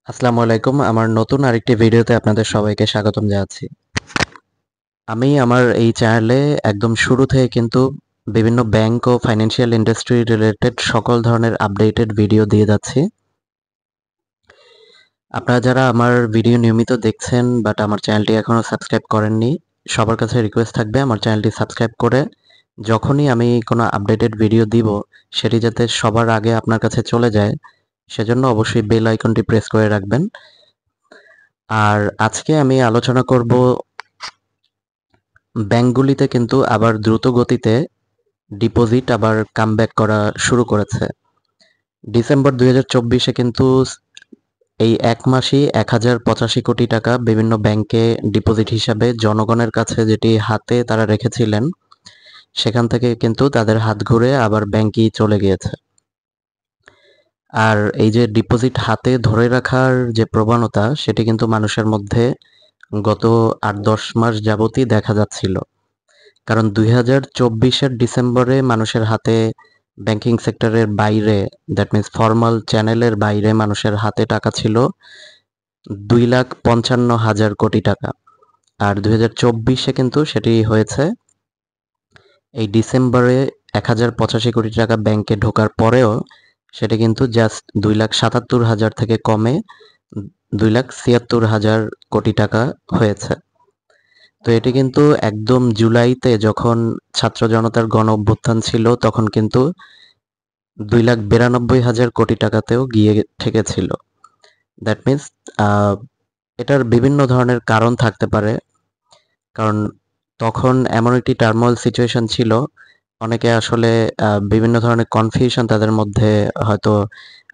আসসালামু আলাইকুম। আমার নতুন আরেকটি ভিডিওতে আপনাদের সবাইকে স্বাগতম জানাচ্ছি। আমি আমার এই চ্যানেলে একদম শুরু থেকে কিন্তু বিভিন্ন ব্যাংক ও ফাইন্যান্সিয়াল ইন্ডাস্ট্রি রিলেটেড সকল ধরনের আপডেটেড ভিডিও দিয়ে যাচ্ছি। আপনারা যারা আমার ভিডিও নিয়মিত দেখছেন বাট আমার চ্যানেলটি এখনও সাবস্ক্রাইব করেননি, সবার কাছে রিকোয়েস্ট থাকবে আমার চ্যানেলটি সাবস্ক্রাইব করে যখনই আমি কোনো আপডেটেড ভিডিও দিব সেটি যাতে সবার আগে আপনার কাছে চলে যায় সেজন্য অবশ্যই বেল আইকনটি প্রেস করে রাখবেন। আর আজকে আমি আলোচনা করব ব্যাংকগুলিতে কিন্তু আবার দ্রুত গতিতে ডিপোজিট আবার কামব্যাক করা শুরু করেছে। ডিসেম্বর 2024-এ কিন্তু এই এক মাসেই 1085 কোটি টাকা বিভিন্ন ব্যাংকে ডিপোজিট হিসাবে জনগণের কাছে যেটি হাতে তারা রেখেছিলেন সেখান থেকে কিন্তু তাদের হাত ঘুরে আবার ব্যাংকেই চলে গিয়েছে। আর এই যে ডিপোজিট হাতে ধরে রাখার যে প্রবণতা সেটি কিন্তু মানুষের মধ্যে গত 8-10 মাস যাবতই দেখা যাচ্ছিল। কারণ 2024-এর ডিসেম্বরে মানুষের হাতে ব্যাংকিং সেক্টরের বাইরে, দ্যাট মিনস ফর্মাল চ্যানেলের বাইরে মানুষের হাতে টাকা ছিল 2,55,000 কোটি টাকা। আর 2024-এ কিন্তু সেটি হয়েছে এই ডিসেম্বরে 1,085 কোটি টাকা ব্যাংকে ঢোকার পরেও সেটি কিন্তু জাস্ট 2,77,000 থেকে কমে 2,76,000 কোটি টাকা হয়েছে। তো এটি কিন্তু একদম জুলাইতে যখন ছাত্র জনতার গণ অভ্যুত্থান ছিল তখন কিন্তু 2,92,000 কোটি টাকাতেও গিয়ে ঠেকেছিল। দ্যাট মিনস এটার বিভিন্ন ধরনের কারণ থাকতে পারে। কারণ তখন এমন একটি টার্মোইল সিচুয়েশন ছিল, অনেকে আসলে বিভিন্ন ধরনের কনফিউশন তাদের মধ্যে হয়তো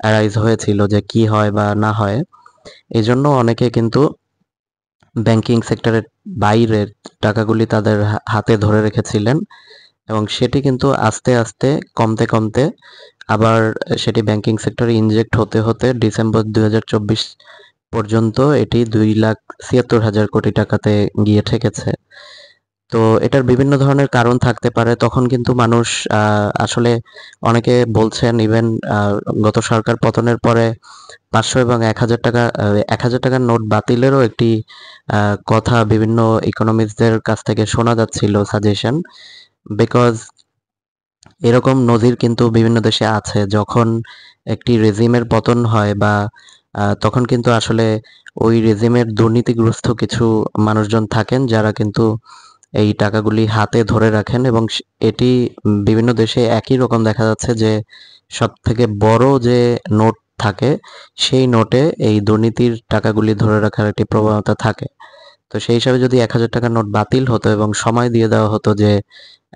অ্যারাইজ হয়েছিল যে কি হয় বা না হয়। এই জন্য অনেকে কিন্তু ব্যাংকিং সেক্টরের বাইরের টাকাগুলি তাদের হাতে ধরে রেখেছিলেন এবং সেটি কিন্তু আস্তে আস্তে কমতে কমতে আবার সেটি ব্যাংকিং সেক্টরে ইনজেক্ট হতে হতে ডিসেম্বর 2024 পর্যন্ত এটি 2,76,000 কোটি টাকাতে গিয়ে ঠেকেছে। তো এটার বিভিন্ন ধরনের কারণ থাকতে পারে। তখন কিন্তু মানুষ আসলে অনেকে বলছেন ইভেন গত সরকার পতনের পরে 500 এবং 1,000 টাকা 1,000 টাকার নোট বাতিলেরও একটি কথা বিভিন্ন ইকোনমিস্টদের কাছ থেকে শোনা যাচ্ছিল সাজেশন। বিকজ এরকম নজির কিন্তু বিভিন্ন দেশে আছে, যখন একটি রেজিমের পতন হয় বা তখন কিন্তু আসলে ওই রেজিমের দুর্নীতিগ্রস্ত কিছু মানুষজন থাকেন যারা কিন্তু এই টাকাগুলি হাতে ধরে রাখেন এবং এটি বিভিন্ন দেশে একই রকম দেখা যাচ্ছে যে সব থেকে বড় যে নোট থাকে সেই নোটে এই দুর্নীতির টাকাগুলি ধরে রাখার একটি প্রবণতা থাকে। তো সেই হিসাবে যদি 1,000 টাকার নোট বাতিল হতো এবং সময় দিয়ে দেওয়া হতো যে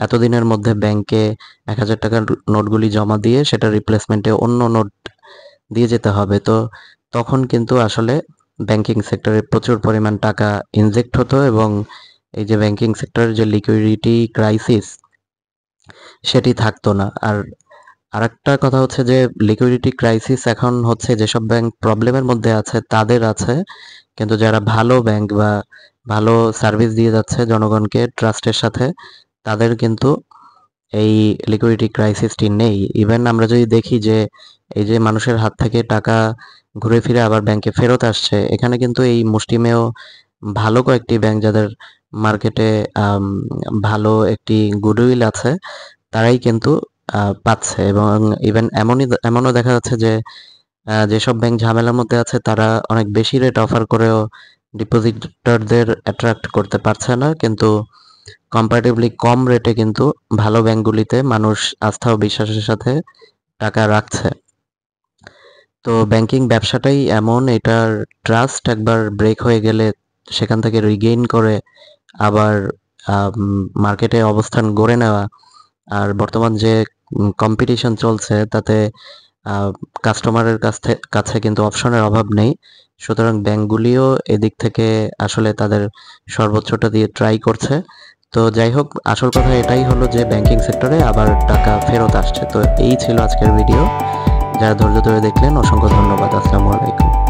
এতদিনের মধ্যে ব্যাংকে 1,000 টাকার নোটগুলি জমা দিয়ে সেটা রিপ্লেসমেন্টে অন্য নোট দিয়ে যেতে হবে, তো তখন কিন্তু আসলে ব্যাংকিং সেক্টরে প্রচুর পরিমাণ টাকা ইনজেক্ট হতো এবং এই যে ব্যাংকিং সেক্টরের যে লিকুইডিটি ক্রাইসিস সেটি থাকতো না। আর আরেকটা কথা হচ্ছে যে লিকুইডিটি ক্রাইসিস এখন হচ্ছে যেসব ব্যাংক প্রবলেমের মধ্যে আছে তাদের আছে, কিন্তু যারা ভালো ব্যাংক বা ভালো সার্ভিস দিয়ে যাচ্ছে জনগণকে ট্রাস্টের সাথে তাদের কিন্তু এই লিকুইডিটি ক্রাইসিসটি নেই। ইভেন আমরা যদি দেখি যে এই যে মানুষের হাত থেকে টাকা ঘুরে ফিরে আবার ব্যাংকে ফেরত আসছে, এখানে কিন্তু এই মুষ্টিমেয় ভালো কয়েকটি ব্যাংক যাদের মার্কেটে ভালো একটি গুডউইল আছে তারাই কিন্তু পাচ্ছে। এবং ইভেন এমনও দেখা যাচ্ছে যে যেসব ব্যাংক ঝামেলার মধ্যে আছে তারা অনেক বেশি রেট অফার করেও ডিপোজিটরদের অ্যাট্রাক্ট করতে পারছে না, কিন্তু কম্পারেটিভলি কম রেটে কিন্তু ভালো ব্যাংকগুলিতে মানুষ আস্থা ও বিশ্বাসের সাথে টাকা রাখছে। তো ব্যাংকিং ব্যবসাটাই এমন, এটার ট্রাস্ট একবার ব্রেক হয়ে গেলে সেখান থেকে রিগেইন করে আবার মার্কেটে অবস্থান গড়ে নেওয়া। আর বর্তমান যে কম্পিটিশন চলছে তাতে কাস্টমারের কাছে কিন্তু অপশনের অভাব নেই, সুতরাং ব্যাংকগুলিও এদিক থেকে আসলে তাদের সর্বোচ্চটা দিয়ে ট্রাই করছে। তো যাই হোক, আসল কথা এটাই হলো যে ব্যাংকিং সেক্টরে আবার টাকা ফেরত আসছে। তো এই ছিল আজকের ভিডিও। যারা ধৈর্য ধরে দেখলেন অসংখ্য ধন্যবাদ। আসসালামু আলাইকুম।